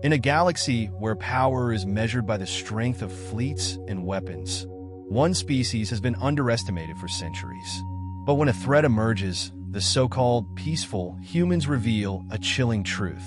In a galaxy where power is measured by the strength of fleets and weapons, one species has been underestimated for centuries. But when a threat emerges, the so-called peaceful humans reveal a chilling truth.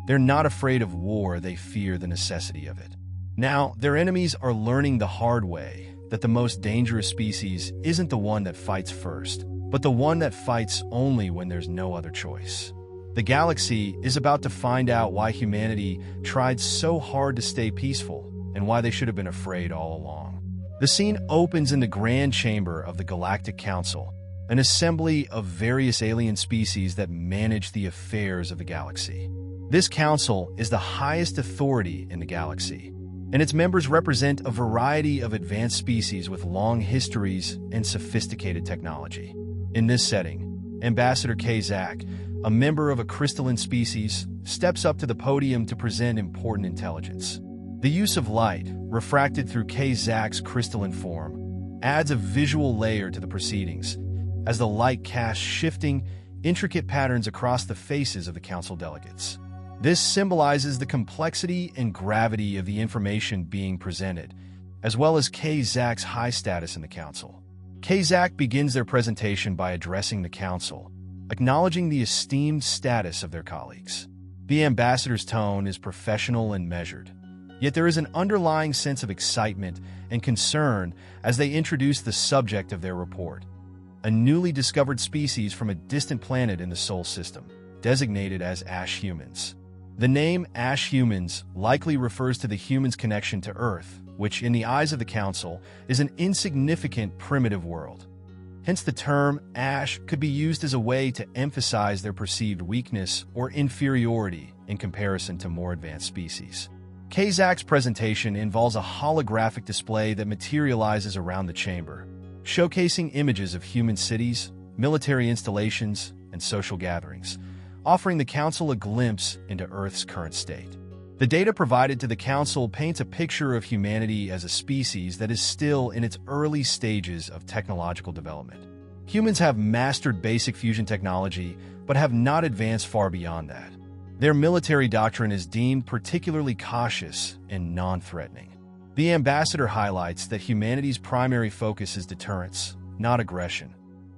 They're not afraid of war, they fear the necessity of it. Now, their enemies are learning the hard way that the most dangerous species isn't the one that fights first, but the one that fights only when there's no other choice. The galaxy is about to find out why humanity tried so hard to stay peaceful and why they should have been afraid all along. The scene opens in the Grand Chamber of the Galactic Council, an assembly of various alien species that manage the affairs of the galaxy. This council is the highest authority in the galaxy, and its members represent a variety of advanced species with long histories and sophisticated technology. In this setting, Ambassador Kazak, a member of a crystalline species, steps up to the podium to present important intelligence. The use of light, refracted through Kazak's crystalline form, adds a visual layer to the proceedings, as the light casts shifting, intricate patterns across the faces of the council delegates. This symbolizes the complexity and gravity of the information being presented, as well as Kazak's high status in the council. Kazak begins their presentation by addressing the council, acknowledging the esteemed status of their colleagues. The ambassador's tone is professional and measured, yet there is an underlying sense of excitement and concern as they introduce the subject of their report, a newly discovered species from a distant planet in the Sol system, designated as Ash Humans. The name Ash Humans likely refers to the humans' connection to Earth, which, in the eyes of the Council, is an insignificant primitive world. Hence, the term Ash could be used as a way to emphasize their perceived weakness or inferiority in comparison to more advanced species. Kazak's presentation involves a holographic display that materializes around the chamber, showcasing images of human cities, military installations, and social gatherings, offering the Council a glimpse into Earth's current state. The data provided to the Council paints a picture of humanity as a species that is still in its early stages of technological development. Humans have mastered basic fusion technology, but have not advanced far beyond that. Their military doctrine is deemed particularly cautious and non-threatening. The ambassador highlights that humanity's primary focus is deterrence, not aggression.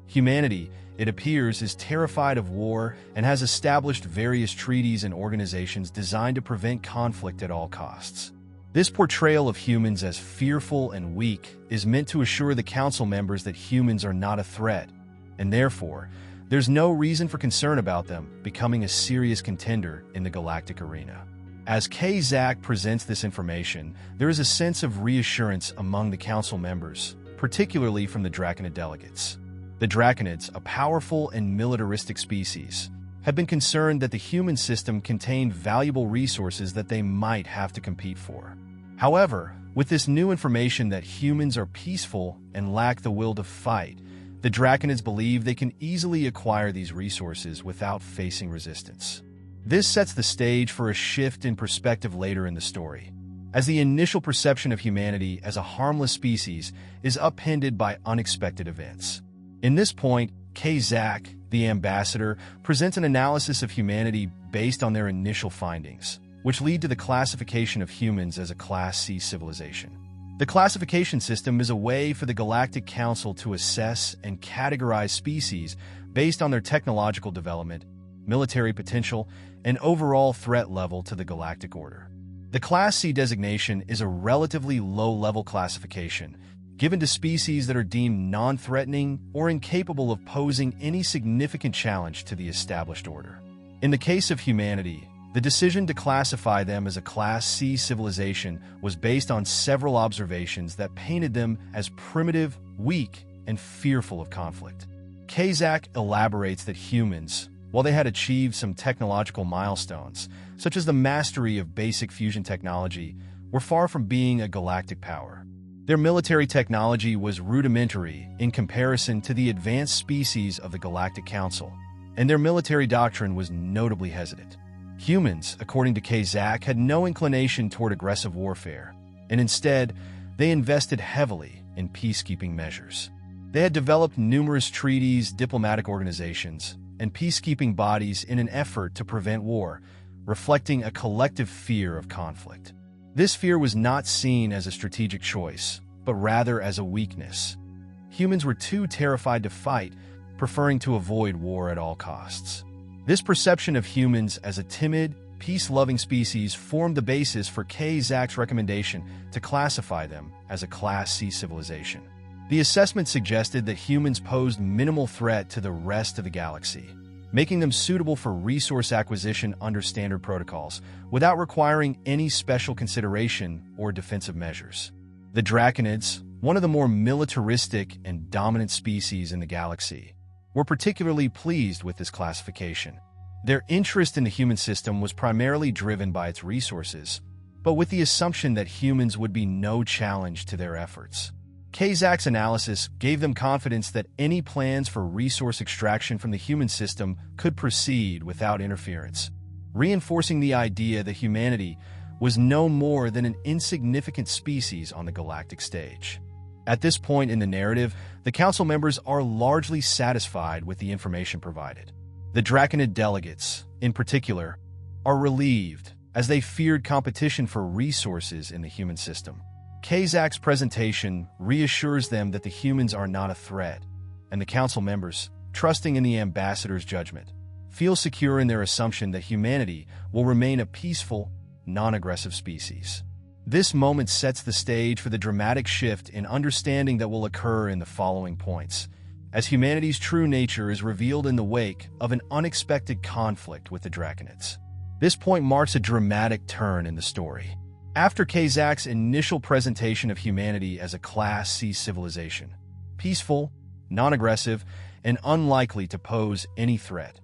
Humanity, it appears, is terrified of war and has established various treaties and organizations designed to prevent conflict at all costs. This portrayal of humans as fearful and weak is meant to assure the Council members that humans are not a threat, and therefore, there's no reason for concern about them becoming a serious contender in the galactic arena. As Kazak presents this information, there is a sense of reassurance among the Council members, particularly from the Draconid delegates. The Draconids, a powerful and militaristic species, have been concerned that the human system contained valuable resources that they might have to compete for. However, with this new information that humans are peaceful and lack the will to fight, the Draconids believe they can easily acquire these resources without facing resistance. This sets the stage for a shift in perspective later in the story, as the initial perception of humanity as a harmless species is upended by unexpected events. In this point, Kazak, the ambassador, presents an analysis of humanity based on their initial findings, which lead to the classification of humans as a Class C civilization. The classification system is a way for the Galactic Council to assess and categorize species based on their technological development, military potential, and overall threat level to the galactic order. The Class C designation is a relatively low-level classification, given to species that are deemed non-threatening or incapable of posing any significant challenge to the established order. In the case of humanity, the decision to classify them as a Class C civilization was based on several observations that painted them as primitive, weak, and fearful of conflict. Kazak elaborates that humans, while they had achieved some technological milestones, such as the mastery of basic fusion technology, were far from being a galactic power. Their military technology was rudimentary in comparison to the advanced species of the Galactic Council, and their military doctrine was notably hesitant. Humans, according to Kazak, had no inclination toward aggressive warfare, and instead, they invested heavily in peacekeeping measures. They had developed numerous treaties, diplomatic organizations, and peacekeeping bodies in an effort to prevent war, reflecting a collective fear of conflict. This fear was not seen as a strategic choice, but rather as a weakness. Humans were too terrified to fight, preferring to avoid war at all costs. This perception of humans as a timid, peace-loving species formed the basis for Zach's recommendation to classify them as a Class C civilization. The assessment suggested that humans posed minimal threat to the rest of the galaxy, making them suitable for resource acquisition under standard protocols, without requiring any special consideration or defensive measures. The Draconids, one of the more militaristic and dominant species in the galaxy, were particularly pleased with this classification. Their interest in the human system was primarily driven by its resources, but with the assumption that humans would be no challenge to their efforts. Zach's analysis gave them confidence that any plans for resource extraction from the human system could proceed without interference, reinforcing the idea that humanity was no more than an insignificant species on the galactic stage. At this point in the narrative, the council members are largely satisfied with the information provided. The Draconid delegates, in particular, are relieved, as they feared competition for resources in the human system. Zach's presentation reassures them that the humans are not a threat, and the council members, trusting in the ambassador's judgment, feel secure in their assumption that humanity will remain a peaceful, non-aggressive species. This moment sets the stage for the dramatic shift in understanding that will occur in the following points, as humanity's true nature is revealed in the wake of an unexpected conflict with the Draconids. This point marks a dramatic turn in the story. After Zach's initial presentation of humanity as a Class C civilization, peaceful, non-aggressive, and unlikely to pose any threat,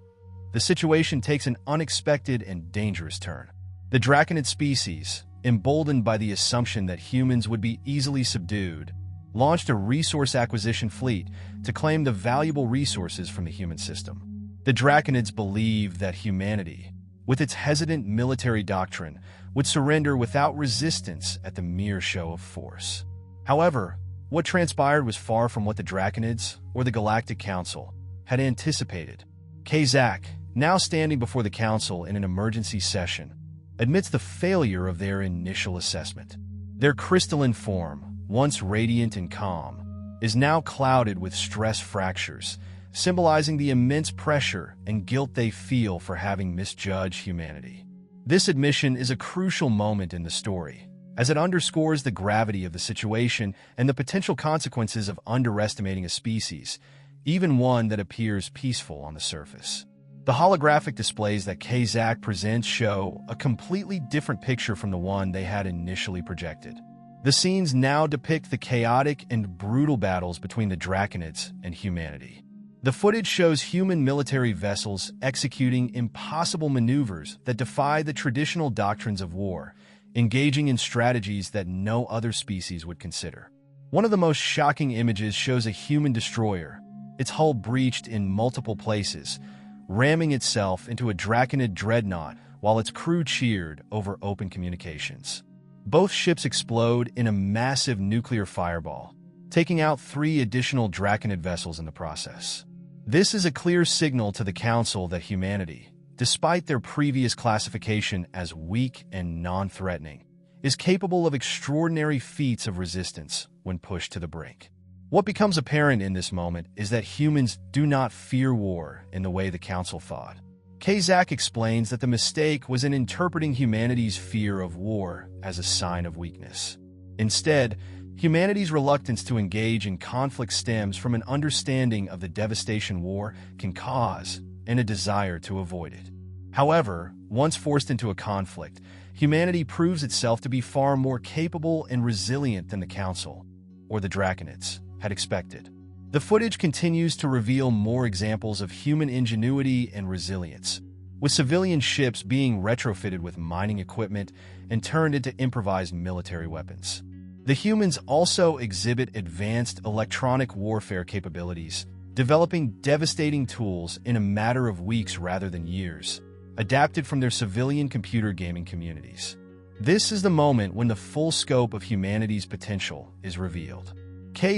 the situation takes an unexpected and dangerous turn. The Draconid species, emboldened by the assumption that humans would be easily subdued, launched a resource acquisition fleet to claim the valuable resources from the human system. The Draconids believed that humanity, with its hesitant military doctrine, would surrender without resistance at the mere show of force. However, what transpired was far from what the Draconids, or the Galactic Council, had anticipated. Zach, now standing before the Council in an emergency session, admits the failure of their initial assessment. Their crystalline form, once radiant and calm, is now clouded with stress fractures, symbolizing the immense pressure and guilt they feel for having misjudged humanity. This admission is a crucial moment in the story, as it underscores the gravity of the situation and the potential consequences of underestimating a species, even one that appears peaceful on the surface. The holographic displays that Zach presents show a completely different picture from the one they had initially projected. The scenes now depict the chaotic and brutal battles between the Draconids and humanity. The footage shows human military vessels executing impossible maneuvers that defy the traditional doctrines of war, engaging in strategies that no other species would consider. One of the most shocking images shows a human destroyer, its hull breached in multiple places, ramming itself into a Draconid dreadnought while its crew cheered over open communications. Both ships explode in a massive nuclear fireball, taking out 3 additional Draconid vessels in the process. This is a clear signal to the Council that humanity, despite their previous classification as weak and non-threatening, is capable of extraordinary feats of resistance when pushed to the brink. What becomes apparent in this moment is that humans do not fear war in the way the Council thought. Zach explains that the mistake was in interpreting humanity's fear of war as a sign of weakness. Instead, humanity's reluctance to engage in conflict stems from an understanding of the devastation war can cause and a desire to avoid it. However, once forced into a conflict, humanity proves itself to be far more capable and resilient than the Council, or the Draconids, had expected. The footage continues to reveal more examples of human ingenuity and resilience, with civilian ships being retrofitted with mining equipment and turned into improvised military weapons. The humans also exhibit advanced electronic warfare capabilities, developing devastating tools in a matter of weeks rather than years, adapted from their civilian computer gaming communities. This is the moment when the full scope of humanity's potential is revealed.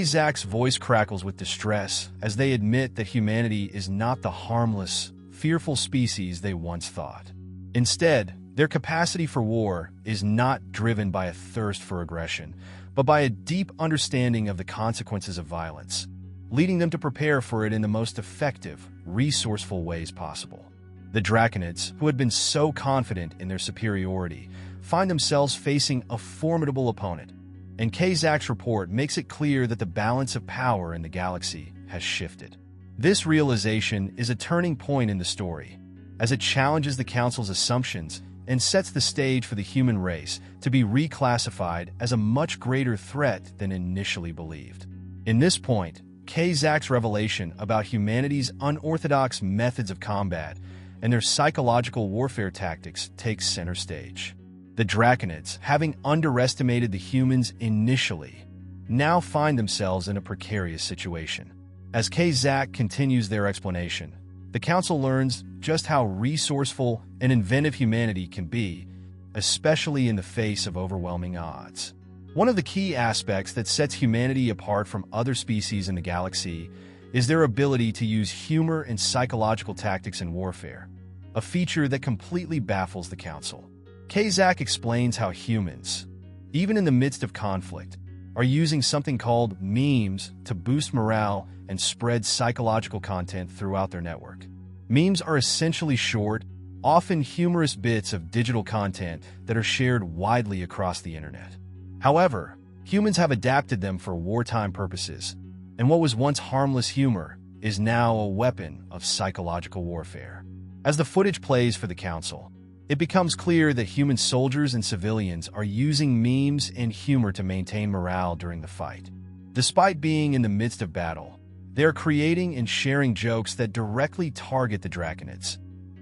Zach's voice crackles with distress as they admit that humanity is not the harmless, fearful species they once thought. Instead, their capacity for war is not driven by a thirst for aggression, but by a deep understanding of the consequences of violence, leading them to prepare for it in the most effective, resourceful ways possible. The Draconids, who had been so confident in their superiority, find themselves facing a formidable opponent, and Kazak's report makes it clear that the balance of power in the galaxy has shifted. This realization is a turning point in the story, as it challenges the Council's assumptions and sets the stage for the human race to be reclassified as a much greater threat than initially believed. In this point, Kazak's revelation about humanity's unorthodox methods of combat and their psychological warfare tactics takes center stage. The Draconids, having underestimated the humans initially, now find themselves in a precarious situation. As Kazak continues their explanation, the Council learns just how resourceful and inventive humanity can be, especially in the face of overwhelming odds. One of the key aspects that sets humanity apart from other species in the galaxy is their ability to use humor and psychological tactics in warfare, a feature that completely baffles the Council. Kazak explains how humans, even in the midst of conflict, are using something called memes to boost morale and spread psychological content throughout their network. Memes are essentially short, often humorous bits of digital content that are shared widely across the internet. However, humans have adapted them for wartime purposes, and what was once harmless humor is now a weapon of psychological warfare. As the footage plays for the Council, it becomes clear that human soldiers and civilians are using memes and humor to maintain morale during the fight. Despite being in the midst of battle, they are creating and sharing jokes that directly target the Draconids,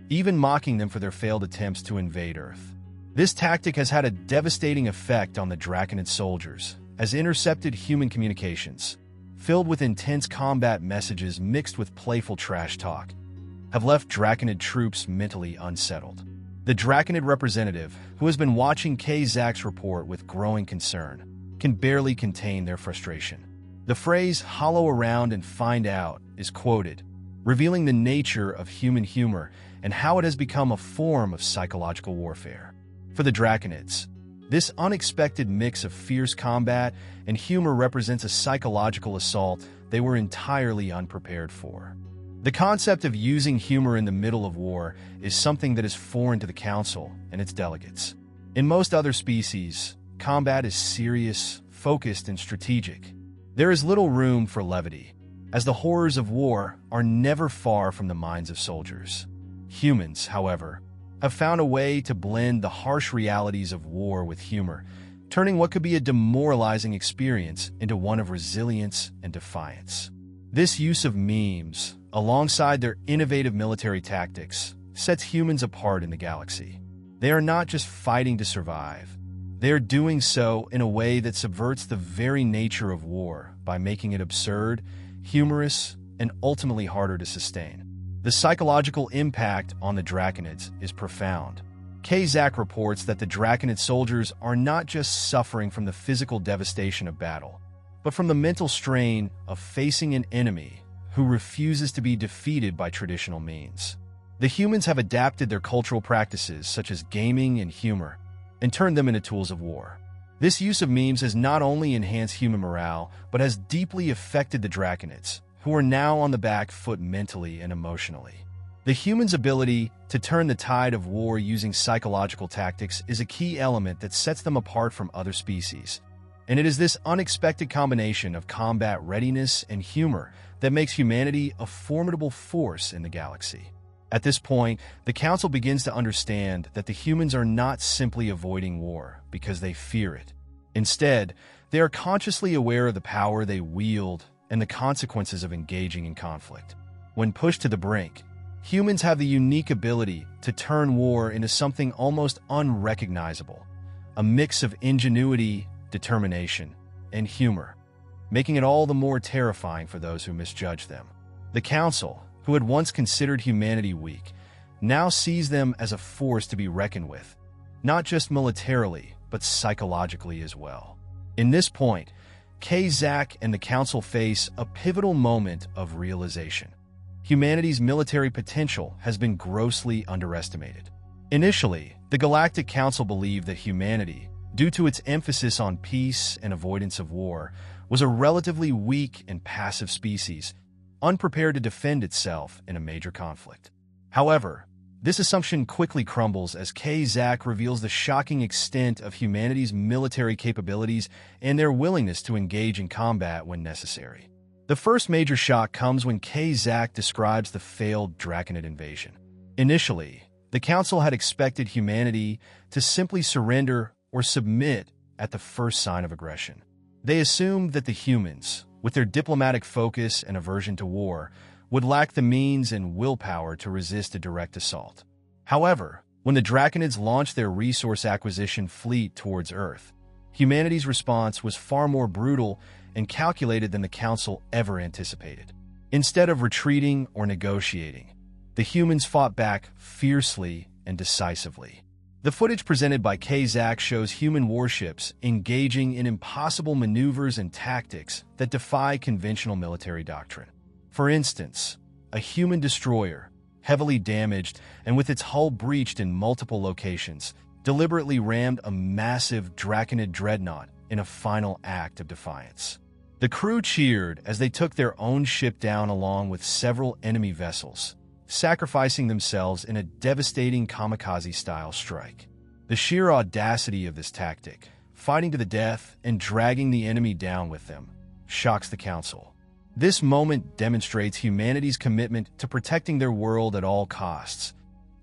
even mocking them for their failed attempts to invade Earth. This tactic has had a devastating effect on the Draconid soldiers, as intercepted human communications, filled with intense combat messages mixed with playful trash talk, have left Draconid troops mentally unsettled. The Draconid representative, who has been watching Kazak's report with growing concern, can barely contain their frustration. The phrase "hollow around and find out" is quoted, revealing the nature of human humor and how it has become a form of psychological warfare. For the Draconids, this unexpected mix of fierce combat and humor represents a psychological assault they were entirely unprepared for. The concept of using humor in the middle of war is something that is foreign to the Council and its delegates. In most other species, combat is serious, focused, and strategic. There is little room for levity, as the horrors of war are never far from the minds of soldiers. Humans, however, have found a way to blend the harsh realities of war with humor, turning what could be a demoralizing experience into one of resilience and defiance. This use of memes, alongside their innovative military tactics, sets humans apart in the galaxy. They are not just fighting to survive. They are doing so in a way that subverts the very nature of war by making it absurd, humorous, and ultimately harder to sustain. The psychological impact on the Draconids is profound. Kazak reports that the Draconid soldiers are not just suffering from the physical devastation of battle, but from the mental strain of facing an enemy who refuses to be defeated by traditional means. The humans have adapted their cultural practices, such as gaming and humor, and turned them into tools of war. This use of memes has not only enhanced human morale, but has deeply affected the Draconids, who are now on the back foot mentally and emotionally. The humans' ability to turn the tide of war using psychological tactics is a key element that sets them apart from other species, and it is this unexpected combination of combat readiness and humor that makes humanity a formidable force in the galaxy. At this point, the Council begins to understand that the humans are not simply avoiding war because they fear it. Instead, they are consciously aware of the power they wield and the consequences of engaging in conflict. When pushed to the brink, humans have the unique ability to turn war into something almost unrecognizable, a mix of ingenuity, determination, and humor, making it all the more terrifying for those who misjudge them. The Council, who had once considered humanity weak, now sees them as a force to be reckoned with, not just militarily, but psychologically as well. In this point, Kazak and the Council face a pivotal moment of realization. Humanity's military potential has been grossly underestimated. Initially, the Galactic Council believed that humanity, due to its emphasis on peace and avoidance of war, was a relatively weak and passive species, unprepared to defend itself in a major conflict. However, this assumption quickly crumbles as Zach reveals the shocking extent of humanity's military capabilities and their willingness to engage in combat when necessary. The first major shock comes when Zach describes the failed Draconid invasion. Initially, the Council had expected humanity to simply surrender or submit at the first sign of aggression. They assumed that the humans, with their diplomatic focus and aversion to war, would lack the means and willpower to resist a direct assault. However, when the Draconids launched their resource acquisition fleet towards Earth, humanity's response was far more brutal and calculated than the Council ever anticipated. Instead of retreating or negotiating, the humans fought back fiercely and decisively. The footage presented by Zach shows human warships engaging in impossible maneuvers and tactics that defy conventional military doctrine. For instance, a human destroyer, heavily damaged and with its hull breached in multiple locations, deliberately rammed a massive Draconid dreadnought in a final act of defiance. The crew cheered as they took their own ship down along with several enemy vessels, sacrificing themselves in a devastating kamikaze-style strike. The sheer audacity of this tactic, fighting to the death and dragging the enemy down with them, shocks the Council. This moment demonstrates humanity's commitment to protecting their world at all costs,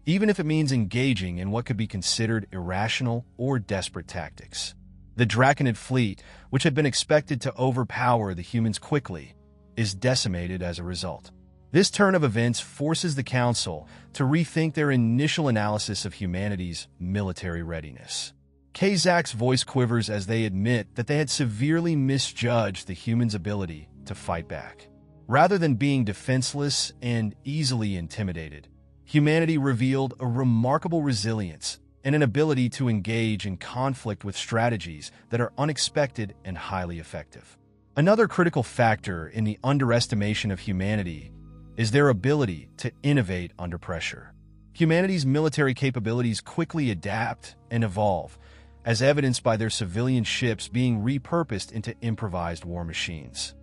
even if it means engaging in what could be considered irrational or desperate tactics. The Draconid fleet, which had been expected to overpower the humans quickly, is decimated as a result. This turn of events forces the Council to rethink their initial analysis of humanity's military readiness. Zach's voice quivers as they admit that they had severely misjudged the humans' ability to fight back. Rather than being defenseless and easily intimidated, humanity revealed a remarkable resilience and an ability to engage in conflict with strategies that are unexpected and highly effective. Another critical factor in the underestimation of humanity is their ability to innovate under pressure. Humanity's military capabilities quickly adapt and evolve, as evidenced by their civilian ships being repurposed into improvised war machines.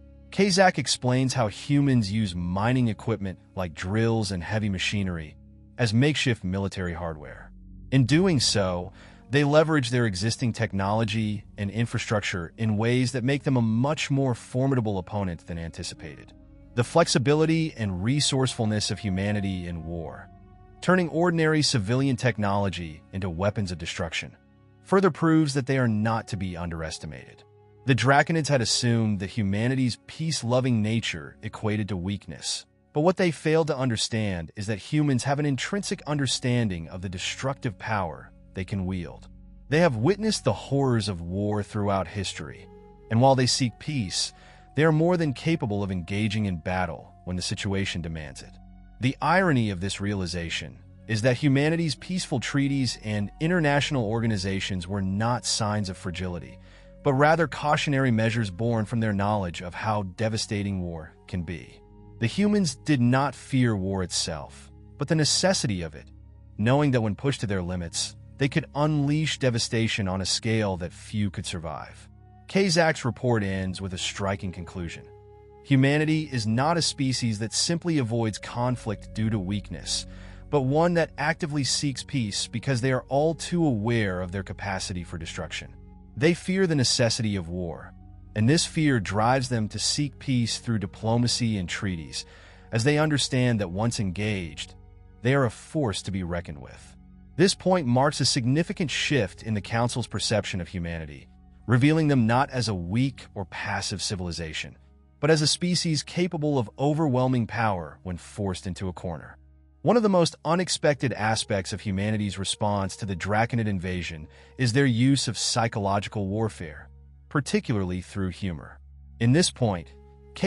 Zach explains how humans use mining equipment like drills and heavy machinery as makeshift military hardware. In doing so, they leverage their existing technology and infrastructure in ways that make them a much more formidable opponent than anticipated. The flexibility and resourcefulness of humanity in war, turning ordinary civilian technology into weapons of destruction, further proves that they are not to be underestimated. The Draconids had assumed that humanity's peace-loving nature equated to weakness, but what they failed to understand is that humans have an intrinsic understanding of the destructive power they can wield. They have witnessed the horrors of war throughout history, and while they seek peace, they are more than capable of engaging in battle when the situation demands it. The irony of this realization is that humanity's peaceful treaties and international organizations were not signs of fragility, but rather cautionary measures born from their knowledge of how devastating war can be. The humans did not fear war itself, but the necessity of it, knowing that when pushed to their limits, they could unleash devastation on a scale that few could survive. Zach's report ends with a striking conclusion. Humanity is not a species that simply avoids conflict due to weakness, but one that actively seeks peace because they are all too aware of their capacity for destruction. They fear the necessity of war, and this fear drives them to seek peace through diplomacy and treaties, as they understand that once engaged, they are a force to be reckoned with. This point marks a significant shift in the Council's perception of humanity, revealing them not as a weak or passive civilization, but as a species capable of overwhelming power when forced into a corner. One of the most unexpected aspects of humanity's response to the Draconid invasion is their use of psychological warfare, particularly through humor. In this point,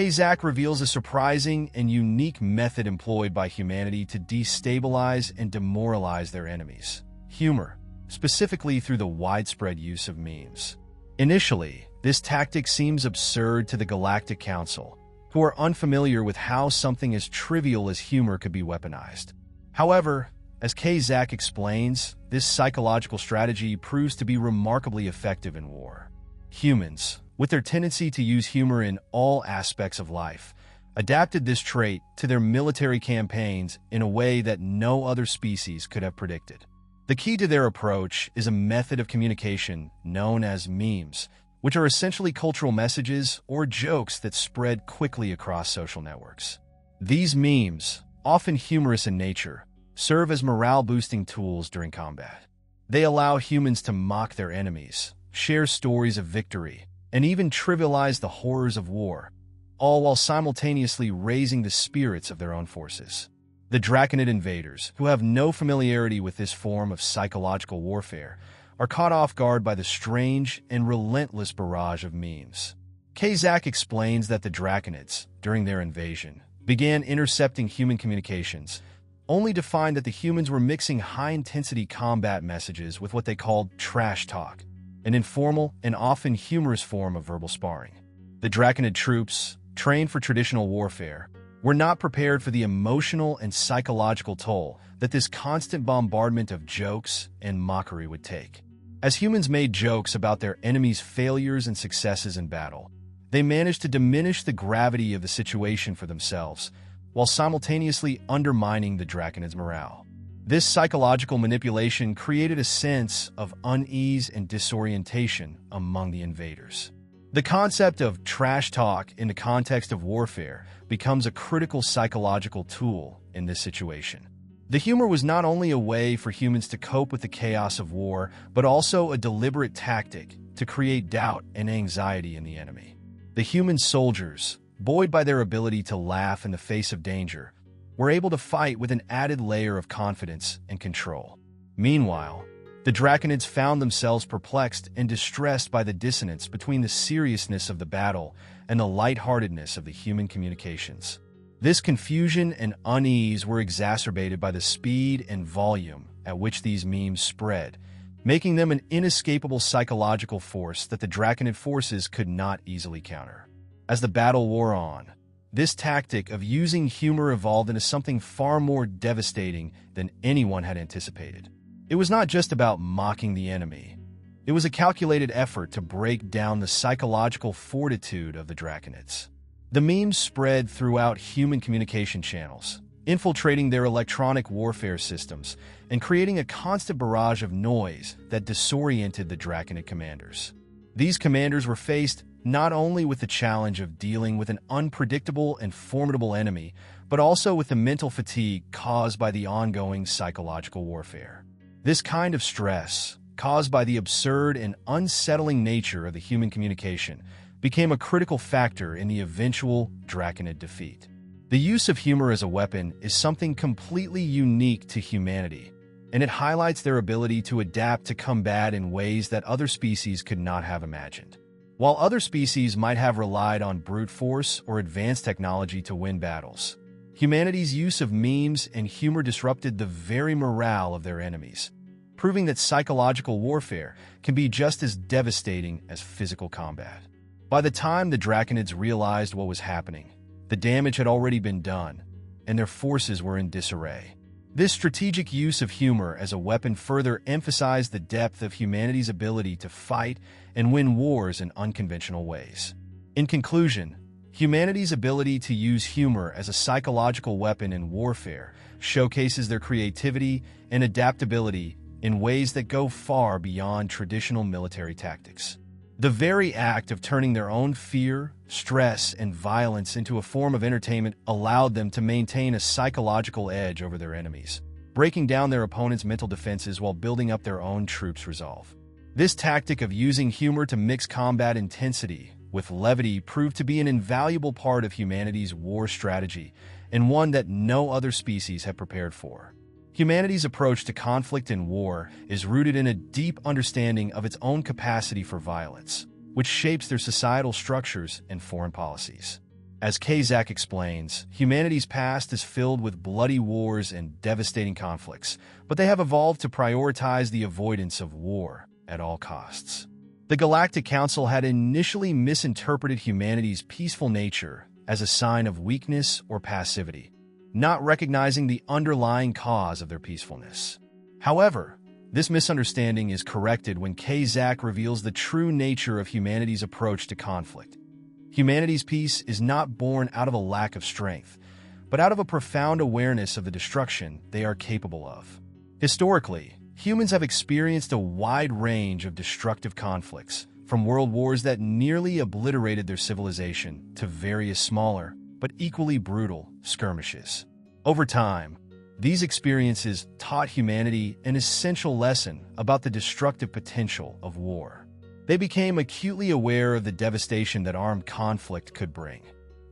Zach reveals a surprising and unique method employed by humanity to destabilize and demoralize their enemies: humor, specifically through the widespread use of memes. Initially, this tactic seems absurd to the Galactic Council, who are unfamiliar with how something as trivial as humor could be weaponized. However, As Kazak explains, this psychological strategy proves to be remarkably effective in war. Humans, with their tendency to use humor in all aspects of life, adapted this trait to their military campaigns in a way that no other species could have predicted. The key to their approach is a method of communication known as memes, which are essentially cultural messages or jokes that spread quickly across social networks. These memes, often humorous in nature, serve as morale-boosting tools during combat. They allow humans to mock their enemies, share stories of victory, and even trivialize the horrors of war, all while simultaneously raising the spirits of their own forces. The Draconid invaders, who have no familiarity with this form of psychological warfare, are caught off guard by the strange and relentless barrage of memes. Kazak explains that the Draconids, during their invasion, began intercepting human communications, only to find that the humans were mixing high-intensity combat messages with what they called trash talk, an informal and often humorous form of verbal sparring. The Draconid troops, trained for traditional warfare, were not prepared for the emotional and psychological toll that this constant bombardment of jokes and mockery would take. As humans made jokes about their enemies' failures and successes in battle, they managed to diminish the gravity of the situation for themselves, while simultaneously undermining the Draconids' morale. This psychological manipulation created a sense of unease and disorientation among the invaders. The concept of trash talk in the context of warfare becomes a critical psychological tool in this situation. The humor was not only a way for humans to cope with the chaos of war, but also a deliberate tactic to create doubt and anxiety in the enemy. The human soldiers, buoyed by their ability to laugh in the face of danger, were able to fight with an added layer of confidence and control. Meanwhile, the Draconids found themselves perplexed and distressed by the dissonance between the seriousness of the battle and the lightheartedness of the human communications. This confusion and unease were exacerbated by the speed and volume at which these memes spread, making them an inescapable psychological force that the Draconid forces could not easily counter. As the battle wore on, this tactic of using humor evolved into something far more devastating than anyone had anticipated. It was not just about mocking the enemy. It was a calculated effort to break down the psychological fortitude of the Draconids. The memes spread throughout human communication channels, infiltrating their electronic warfare systems and creating a constant barrage of noise that disoriented the Draconid commanders. These commanders were faced not only with the challenge of dealing with an unpredictable and formidable enemy, but also with the mental fatigue caused by the ongoing psychological warfare. This kind of stress, caused by the absurd and unsettling nature of the human communication, became a critical factor in the eventual Draconid defeat. The use of humor as a weapon is something completely unique to humanity, and it highlights their ability to adapt to combat in ways that other species could not have imagined. While other species might have relied on brute force or advanced technology to win battles, humanity's use of memes and humor disrupted the very morale of their enemies, proving that psychological warfare can be just as devastating as physical combat. By the time the Draconids realized what was happening, the damage had already been done, and their forces were in disarray. This strategic use of humor as a weapon further emphasized the depth of humanity's ability to fight and win wars in unconventional ways. In conclusion, humanity's ability to use humor as a psychological weapon in warfare showcases their creativity and adaptability in ways that go far beyond traditional military tactics. The very act of turning their own fear, stress, and violence into a form of entertainment allowed them to maintain a psychological edge over their enemies, breaking down their opponents' mental defenses while building up their own troops' resolve. This tactic of using humor to mix combat intensity with levity proved to be an invaluable part of humanity's war strategy and one that no other species had prepared for. Humanity's approach to conflict and war is rooted in a deep understanding of its own capacity for violence, which shapes their societal structures and foreign policies. As Kazak explains, humanity's past is filled with bloody wars and devastating conflicts, but they have evolved to prioritize the avoidance of war at all costs. The Galactic Council had initially misinterpreted humanity's peaceful nature as a sign of weakness or passivity, not recognizing the underlying cause of their peacefulness. However, this misunderstanding is corrected when Zach reveals the true nature of humanity's approach to conflict. Humanity's peace is not born out of a lack of strength, but out of a profound awareness of the destruction they are capable of. Historically, humans have experienced a wide range of destructive conflicts, from world wars that nearly obliterated their civilization to various smaller, but equally brutal, skirmishes. Over time, these experiences taught humanity an essential lesson about the destructive potential of war. They became acutely aware of the devastation that armed conflict could bring,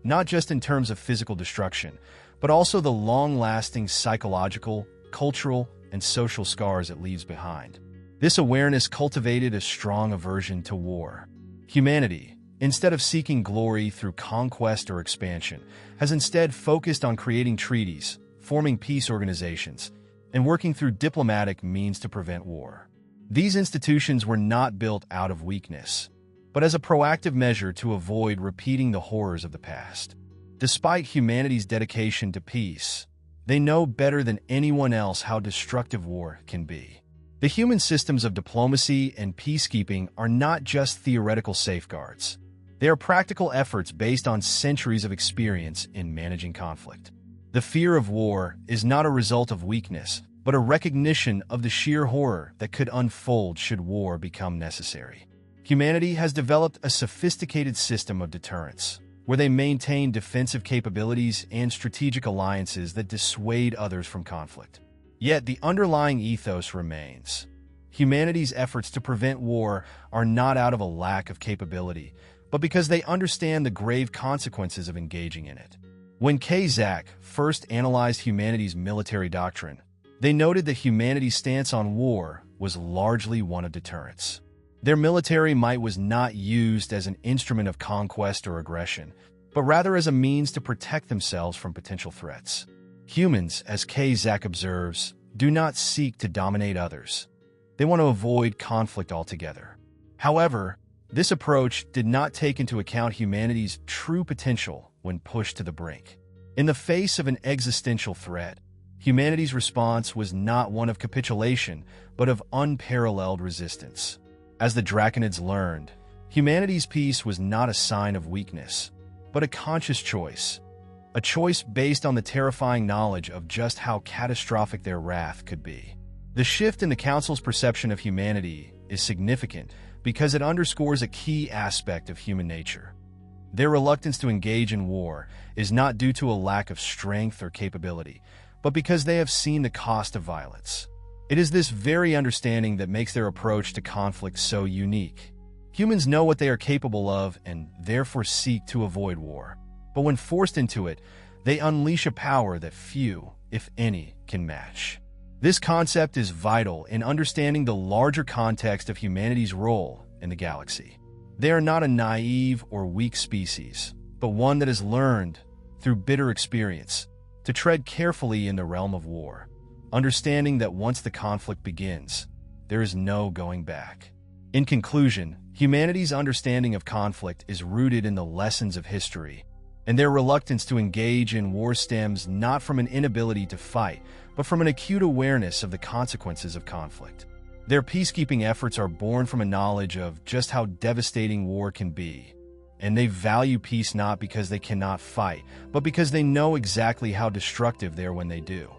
not just in terms of physical destruction, but also the long-lasting psychological, cultural, and social scars it leaves behind. This awareness cultivated a strong aversion to war. Humanity, instead of seeking glory through conquest or expansion, has instead focused on creating treaties, forming peace organizations, and working through diplomatic means to prevent war. These institutions were not built out of weakness, but as a proactive measure to avoid repeating the horrors of the past. Despite humanity's dedication to peace, they know better than anyone else how destructive war can be. The human systems of diplomacy and peacekeeping are not just theoretical safeguards. They are practical efforts based on centuries of experience in managing conflict. The fear of war is not a result of weakness, but a recognition of the sheer horror that could unfold should war become necessary. Humanity has developed a sophisticated system of deterrence, where they maintain defensive capabilities and strategic alliances that dissuade others from conflict. Yet the underlying ethos remains. Humanity's efforts to prevent war are not out of a lack of capability, but because they understand the grave consequences of engaging in it. When Zach first analyzed humanity's military doctrine, they noted that humanity's stance on war was largely one of deterrence. Their military might was not used as an instrument of conquest or aggression, but rather as a means to protect themselves from potential threats. Humans, as Zach observes, do not seek to dominate others. They want to avoid conflict altogether. However, this approach did not take into account humanity's true potential when pushed to the brink. In the face of an existential threat, humanity's response was not one of capitulation, but of unparalleled resistance. As the Draconids learned, humanity's peace was not a sign of weakness, but a conscious choice. A choice based on the terrifying knowledge of just how catastrophic their wrath could be. The shift in the Council's perception of humanity is significant because it underscores a key aspect of human nature. Their reluctance to engage in war is not due to a lack of strength or capability, but because they have seen the cost of violence. It is this very understanding that makes their approach to conflict so unique. Humans know what they are capable of and therefore seek to avoid war. But when forced into it, they unleash a power that few, if any, can match. This concept is vital in understanding the larger context of humanity's role in the galaxy. They are not a naive or weak species, but one that has learned, through bitter experience, to tread carefully in the realm of war, understanding that once the conflict begins, there is no going back. In conclusion, humanity's understanding of conflict is rooted in the lessons of history, and their reluctance to engage in war stems not from an inability to fight, but from an acute awareness of the consequences of conflict. Their peacekeeping efforts are born from a knowledge of just how devastating war can be, and they value peace not because they cannot fight, but because they know exactly how destructive they are when they do.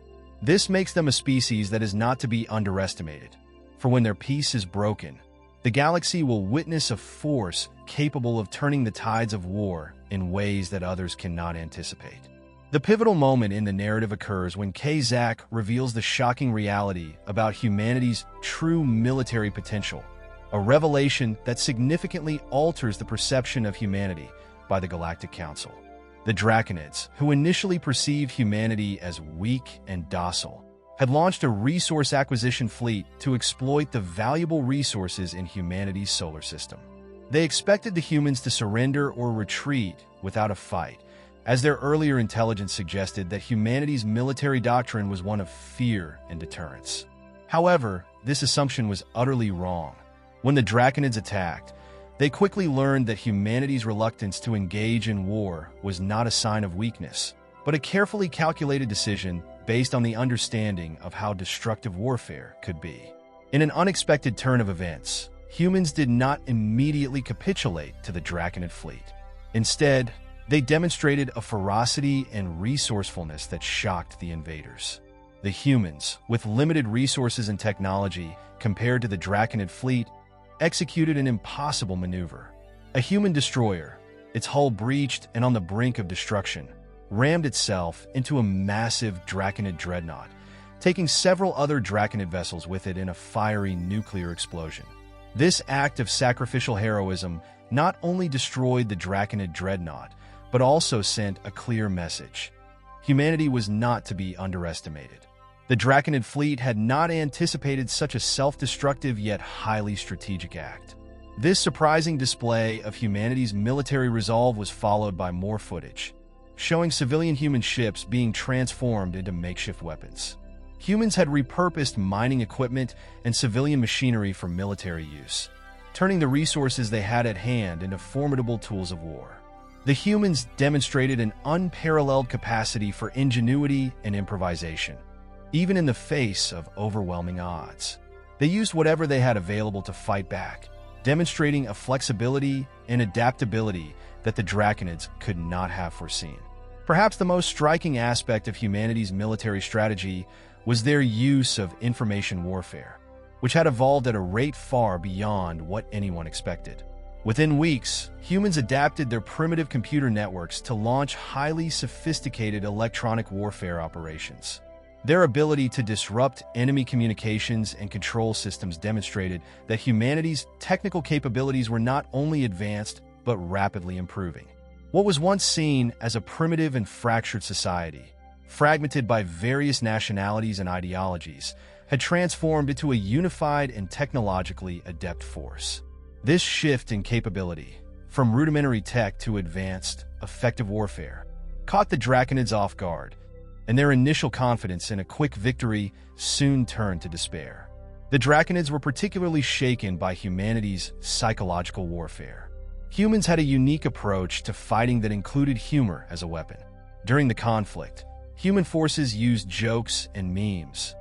This makes them a species that is not to be underestimated, for when their peace is broken, the galaxy will witness a force capable of turning the tides of war in ways that others cannot anticipate. The pivotal moment in the narrative occurs when Zach reveals the shocking reality about humanity's true military potential, a revelation that significantly alters the perception of humanity by the Galactic Council. The Draconids, who initially perceived humanity as weak and docile, had launched a resource acquisition fleet to exploit the valuable resources in humanity's solar system. They expected the humans to surrender or retreat without a fight, as their earlier intelligence suggested that humanity's military doctrine was one of fear and deterrence. However, this assumption was utterly wrong. When the Draconids attacked, they quickly learned that humanity's reluctance to engage in war was not a sign of weakness, but a carefully calculated decision based on the understanding of how destructive warfare could be. In an unexpected turn of events, humans did not immediately capitulate to the Draconid fleet. Instead, they demonstrated a ferocity and resourcefulness that shocked the invaders. The humans, with limited resources and technology compared to the Draconid fleet, executed an impossible maneuver. A human destroyer, its hull breached and on the brink of destruction, rammed itself into a massive Draconid dreadnought, taking several other Draconid vessels with it in a fiery nuclear explosion. This act of sacrificial heroism not only destroyed the Draconid dreadnought, but also sent a clear message. Humanity was not to be underestimated. The Draconid fleet had not anticipated such a self-destructive yet highly strategic act. This surprising display of humanity's military resolve was followed by more footage, showing civilian human ships being transformed into makeshift weapons. Humans had repurposed mining equipment and civilian machinery for military use, turning the resources they had at hand into formidable tools of war. The humans demonstrated an unparalleled capacity for ingenuity and improvisation, even in the face of overwhelming odds. They used whatever they had available to fight back, demonstrating a flexibility and adaptability that the Draconids could not have foreseen. Perhaps the most striking aspect of humanity's military strategy was their use of information warfare, which had evolved at a rate far beyond what anyone expected. Within weeks, humans adapted their primitive computer networks to launch highly sophisticated electronic warfare operations. Their ability to disrupt enemy communications and control systems demonstrated that humanity's technical capabilities were not only advanced, but rapidly improving. What was once seen as a primitive and fractured society, fragmented by various nationalities and ideologies, had transformed into a unified and technologically adept force. This shift in capability, from rudimentary tech to advanced, effective warfare, caught the Draconids off guard, and their initial confidence in a quick victory soon turned to despair. The Draconids were particularly shaken by humanity's psychological warfare. Humans had a unique approach to fighting that included humor as a weapon. During the conflict, human forces used jokes and memes,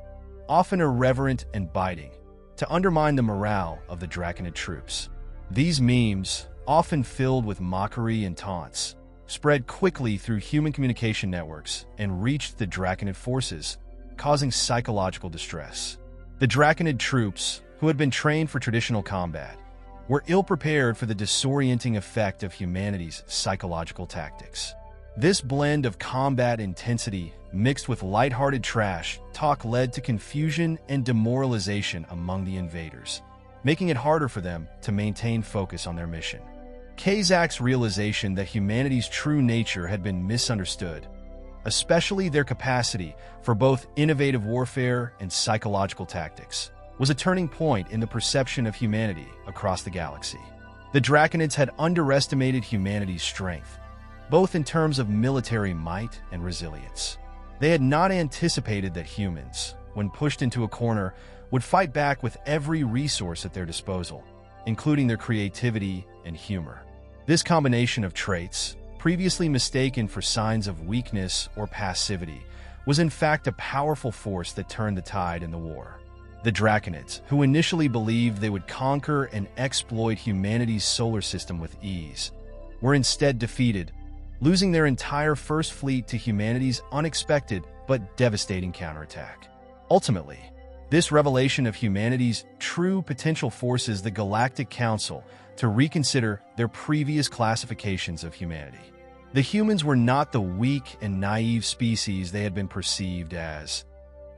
often irreverent and biting, to undermine the morale of the Draconid troops. These memes, often filled with mockery and taunts, spread quickly through human communication networks and reached the Draconid forces, causing psychological distress. The Draconid troops, who had been trained for traditional combat, were ill-prepared for the disorienting effect of humanity's psychological tactics. This blend of combat intensity mixed with lighthearted trash talk led to confusion and demoralization among the invaders, making it harder for them to maintain focus on their mission. Kazak's realization that humanity's true nature had been misunderstood, especially their capacity for both innovative warfare and psychological tactics, was a turning point in the perception of humanity across the galaxy. The Draconids had underestimated humanity's strength, both in terms of military might and resilience. They had not anticipated that humans, when pushed into a corner, would fight back with every resource at their disposal, including their creativity and humor. This combination of traits, previously mistaken for signs of weakness or passivity, was in fact a powerful force that turned the tide in the war. The Draconids, who initially believed they would conquer and exploit humanity's solar system with ease, were instead defeated, losing their entire first fleet to humanity's unexpected but devastating counterattack. Ultimately, this revelation of humanity's true potential forces the Galactic Council to reconsider their previous classifications of humanity. The humans were not the weak and naive species they had been perceived as.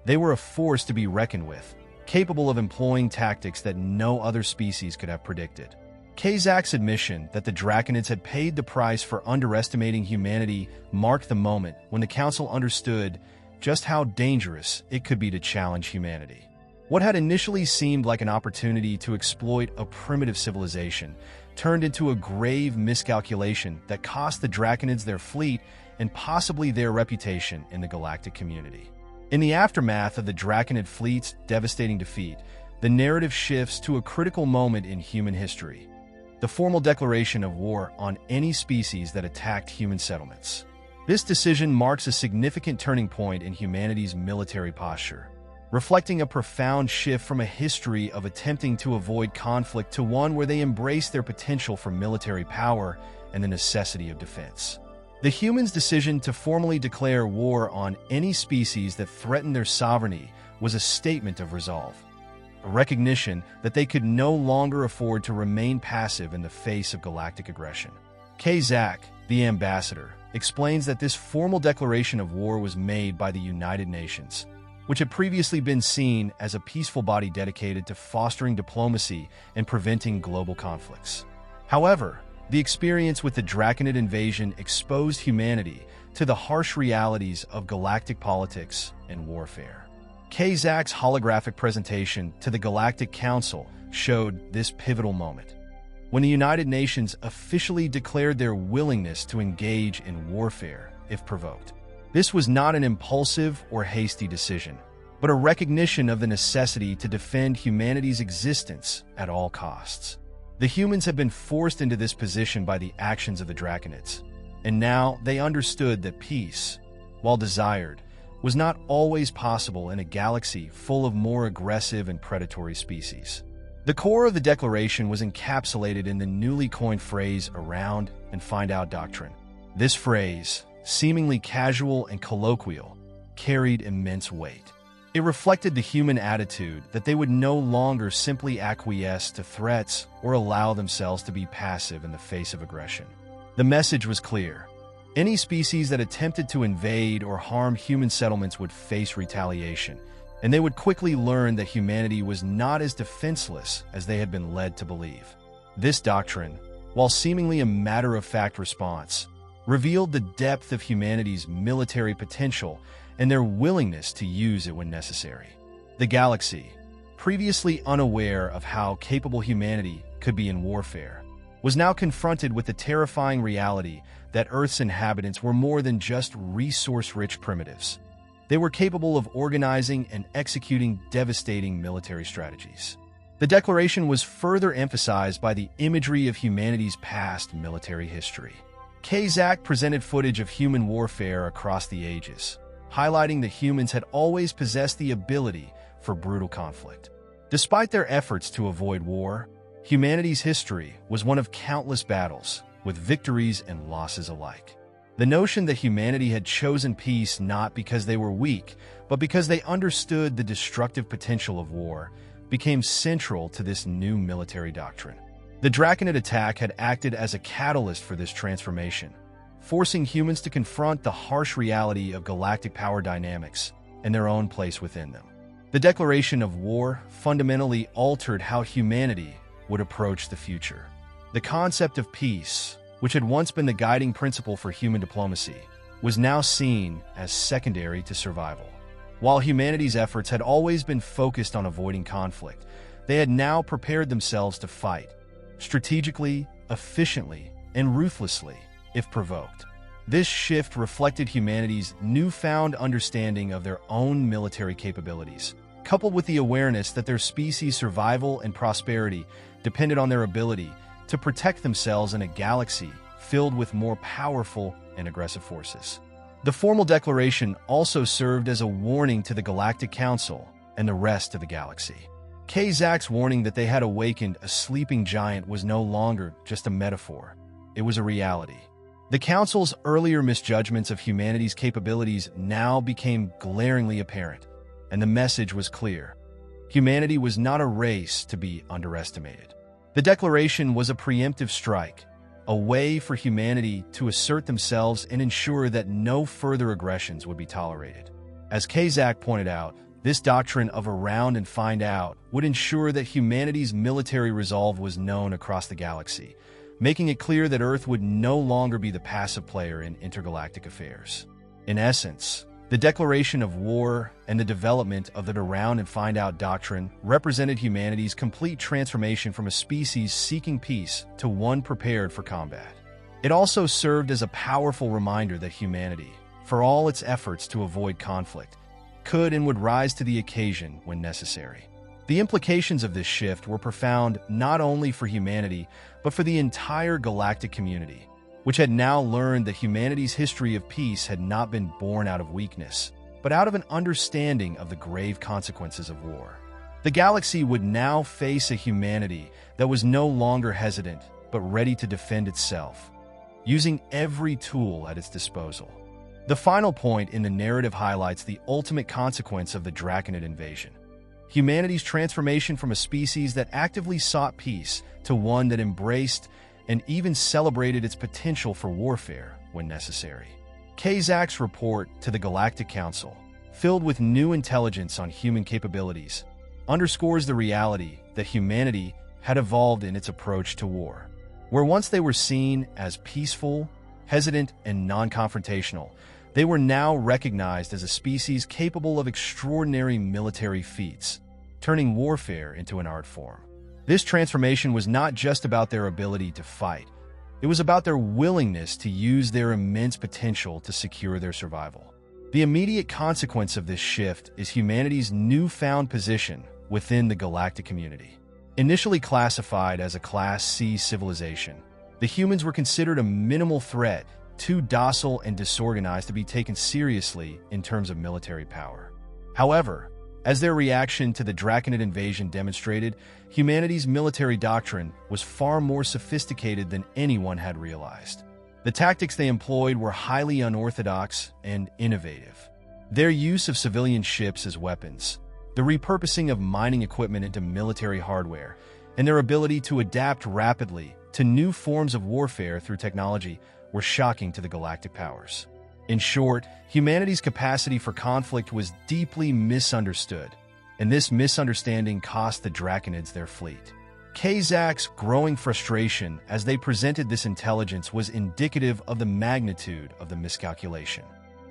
They were a force to be reckoned with, capable of employing tactics that no other species could have predicted. Kazak's admission that the Draconids had paid the price for underestimating humanity marked the moment when the Council understood just how dangerous it could be to challenge humanity. What had initially seemed like an opportunity to exploit a primitive civilization turned into a grave miscalculation that cost the Draconids their fleet and possibly their reputation in the galactic community. In the aftermath of the Draconid fleet's devastating defeat, the narrative shifts to a critical moment in human history: the formal declaration of war on any species that attacked human settlements. This decision marks a significant turning point in humanity's military posture, reflecting a profound shift from a history of attempting to avoid conflict to one where they embrace their potential for military power and the necessity of defense. The humans' decision to formally declare war on any species that threatened their sovereignty was a statement of resolve, a recognition that they could no longer afford to remain passive in the face of galactic aggression. Zach, the ambassador, explains that this formal declaration of war was made by the United Nations, which had previously been seen as a peaceful body dedicated to fostering diplomacy and preventing global conflicts. However, the experience with the Draconid invasion exposed humanity to the harsh realities of galactic politics and warfare. Zach's holographic presentation to the Galactic Council showed this pivotal moment, when the United Nations officially declared their willingness to engage in warfare if provoked. This was not an impulsive or hasty decision, but a recognition of the necessity to defend humanity's existence at all costs. The humans have been forced into this position by the actions of the Draconids, and now they understood that peace, while desired, was not always possible in a galaxy full of more aggressive and predatory species. The core of the declaration was encapsulated in the newly coined phrase "around and find out" doctrine. This phrase, seemingly casual and colloquial, carried immense weight. It reflected the human attitude that they would no longer simply acquiesce to threats or allow themselves to be passive in the face of aggression. The message was clear. Any species that attempted to invade or harm human settlements would face retaliation, and they would quickly learn that humanity was not as defenseless as they had been led to believe. This doctrine, while seemingly a matter-of-fact response, revealed the depth of humanity's military potential and their willingness to use it when necessary. The galaxy, previously unaware of how capable humanity could be in warfare, was now confronted with the terrifying reality that Earth's inhabitants were more than just resource-rich primitives. They were capable of organizing and executing devastating military strategies. The declaration was further emphasized by the imagery of humanity's past military history. Zach presented footage of human warfare across the ages, highlighting that humans had always possessed the ability for brutal conflict. Despite their efforts to avoid war, humanity's history was one of countless battles, with victories and losses alike. The notion that humanity had chosen peace not because they were weak, but because they understood the destructive potential of war, became central to this new military doctrine. The Draconid attack had acted as a catalyst for this transformation, forcing humans to confront the harsh reality of galactic power dynamics and their own place within them. The declaration of war fundamentally altered how humanity would approach the future. The concept of peace, which had once been the guiding principle for human diplomacy, was now seen as secondary to survival. While humanity's efforts had always been focused on avoiding conflict, they had now prepared themselves to fight, strategically, efficiently, and ruthlessly, if provoked. This shift reflected humanity's newfound understanding of their own military capabilities, coupled with the awareness that their species' survival and prosperity depended on their ability to protect themselves in a galaxy filled with more powerful and aggressive forces. The formal declaration also served as a warning to the Galactic Council and the rest of the galaxy. Zach's warning that they had awakened a sleeping giant was no longer just a metaphor. It was a reality. The Council's earlier misjudgments of humanity's capabilities now became glaringly apparent, and the message was clear. Humanity was not a race to be underestimated. The declaration was a preemptive strike, a way for humanity to assert themselves and ensure that no further aggressions would be tolerated. As Zach pointed out, this doctrine of around and find out would ensure that humanity's military resolve was known across the galaxy, making it clear that Earth would no longer be the passive player in intergalactic affairs. In essence, the declaration of war and the development of the around and find out doctrine represented humanity's complete transformation from a species seeking peace to one prepared for combat. It also served as a powerful reminder that humanity, for all its efforts to avoid conflict, could and would rise to the occasion when necessary. The implications of this shift were profound not only for humanity, but for the entire galactic community, which had now learned that humanity's history of peace had not been born out of weakness, but out of an understanding of the grave consequences of war. The galaxy would now face a humanity that was no longer hesitant, but ready to defend itself, using every tool at its disposal. The final point in the narrative highlights the ultimate consequence of the Draconid invasion: humanity's transformation from a species that actively sought peace to one that embraced and even celebrated its potential for warfare when necessary. Kazak's report to the Galactic Council, filled with new intelligence on human capabilities, underscores the reality that humanity had evolved in its approach to war. Where once they were seen as peaceful, hesitant, and non-confrontational, they were now recognized as a species capable of extraordinary military feats, turning warfare into an art form. This transformation was not just about their ability to fight. It was about their willingness to use their immense potential to secure their survival. The immediate consequence of this shift is humanity's newfound position within the galactic community. Initially classified as a Class C civilization, the humans were considered a minimal threat, too docile and disorganized to be taken seriously in terms of military power. However, as their reaction to the Draconid invasion demonstrated, humanity's military doctrine was far more sophisticated than anyone had realized. The tactics they employed were highly unorthodox and innovative. Their use of civilian ships as weapons, the repurposing of mining equipment into military hardware, and their ability to adapt rapidly to new forms of warfare through technology were shocking to the galactic powers. In short, humanity's capacity for conflict was deeply misunderstood, and this misunderstanding cost the Draconids their fleet. Kazak's growing frustration as they presented this intelligence was indicative of the magnitude of the miscalculation.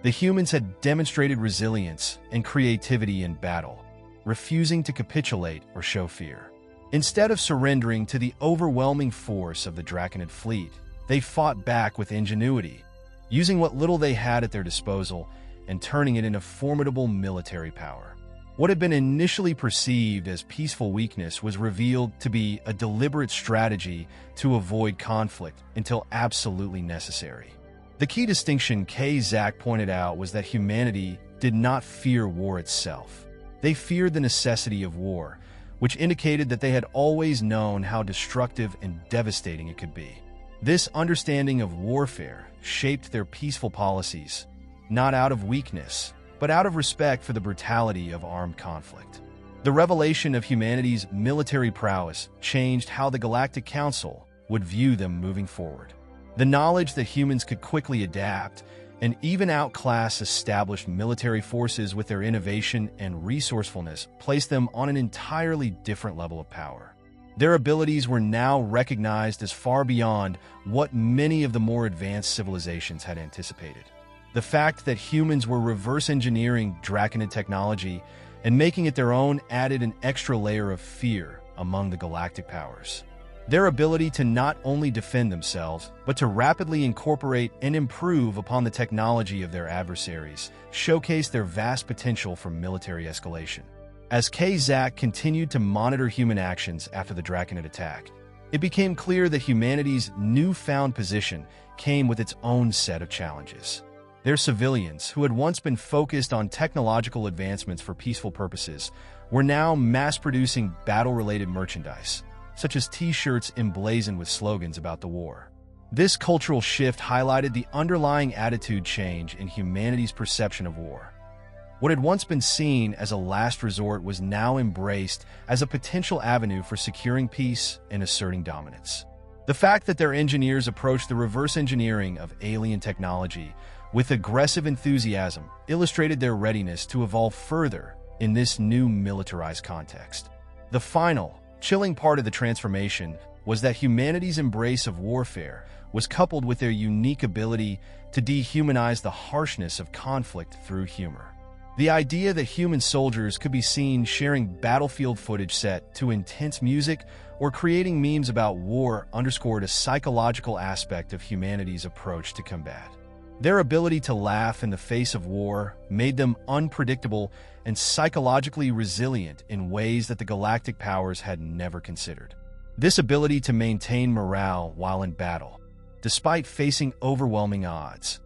The humans had demonstrated resilience and creativity in battle, refusing to capitulate or show fear. Instead of surrendering to the overwhelming force of the Draconid fleet, they fought back with ingenuity, using what little they had at their disposal and turning it into formidable military power. What had been initially perceived as peaceful weakness was revealed to be a deliberate strategy to avoid conflict until absolutely necessary. The key distinction Kazak pointed out was that humanity did not fear war itself. They feared the necessity of war, which indicated that they had always known how destructive and devastating it could be. This understanding of warfare shaped their peaceful policies, not out of weakness, but out of respect for the brutality of armed conflict. The revelation of humanity's military prowess changed how the Galactic Council would view them moving forward. The knowledge that humans could quickly adapt and even outclass established military forces with their innovation and resourcefulness placed them on an entirely different level of power. Their abilities were now recognized as far beyond what many of the more advanced civilizations had anticipated. The fact that humans were reverse engineering Draconid technology and making it their own added an extra layer of fear among the galactic powers. Their ability to not only defend themselves, but to rapidly incorporate and improve upon the technology of their adversaries showcased their vast potential for military escalation. As Kazak continued to monitor human actions after the Draconid attack, it became clear that humanity's newfound position came with its own set of challenges. Their civilians, who had once been focused on technological advancements for peaceful purposes, were now mass-producing battle-related merchandise, such as T-shirts emblazoned with slogans about the war. This cultural shift highlighted the underlying attitude change in humanity's perception of war. What had once been seen as a last resort was now embraced as a potential avenue for securing peace and asserting dominance. The fact that their engineers approached the reverse engineering of alien technology with aggressive enthusiasm illustrated their readiness to evolve further in this new militarized context. The final, chilling part of the transformation was that humanity's embrace of warfare was coupled with their unique ability to dehumanize the harshness of conflict through humor. The idea that human soldiers could be seen sharing battlefield footage set to intense music or creating memes about war underscored a psychological aspect of humanity's approach to combat. Their ability to laugh in the face of war made them unpredictable and psychologically resilient in ways that the galactic powers had never considered. This ability to maintain morale while in battle despite facing overwhelming odds,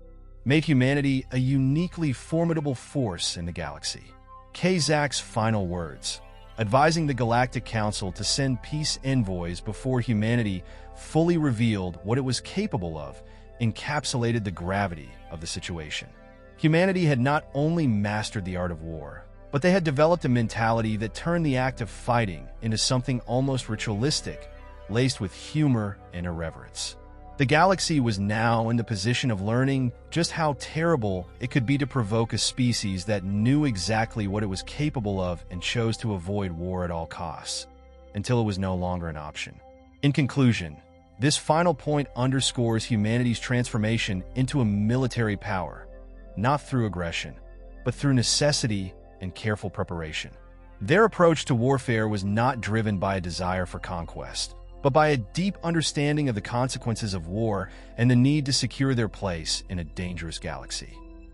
made humanity a uniquely formidable force in the galaxy. Kazak's final words, advising the Galactic Council to send peace envoys before humanity fully revealed what it was capable of, encapsulated the gravity of the situation. Humanity had not only mastered the art of war, but they had developed a mentality that turned the act of fighting into something almost ritualistic, laced with humor and irreverence. The galaxy was now in the position of learning just how terrible it could be to provoke a species that knew exactly what it was capable of and chose to avoid war at all costs, until it was no longer an option. In conclusion, this final point underscores humanity's transformation into a military power, not through aggression, but through necessity and careful preparation. Their approach to warfare was not driven by a desire for conquest, but by a deep understanding of the consequences of war and the need to secure their place in a dangerous galaxy.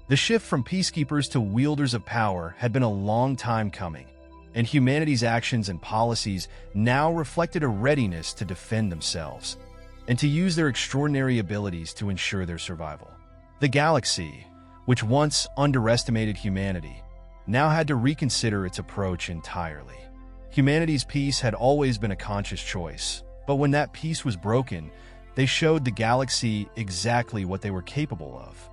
The shift from peacekeepers to wielders of power had been a long time coming, and humanity's actions and policies now reflected a readiness to defend themselves and to use their extraordinary abilities to ensure their survival. The galaxy, which once underestimated humanity, now had to reconsider its approach entirely. Humanity's peace had always been a conscious choice, but when that peace was broken, they showed the galaxy exactly what they were capable of.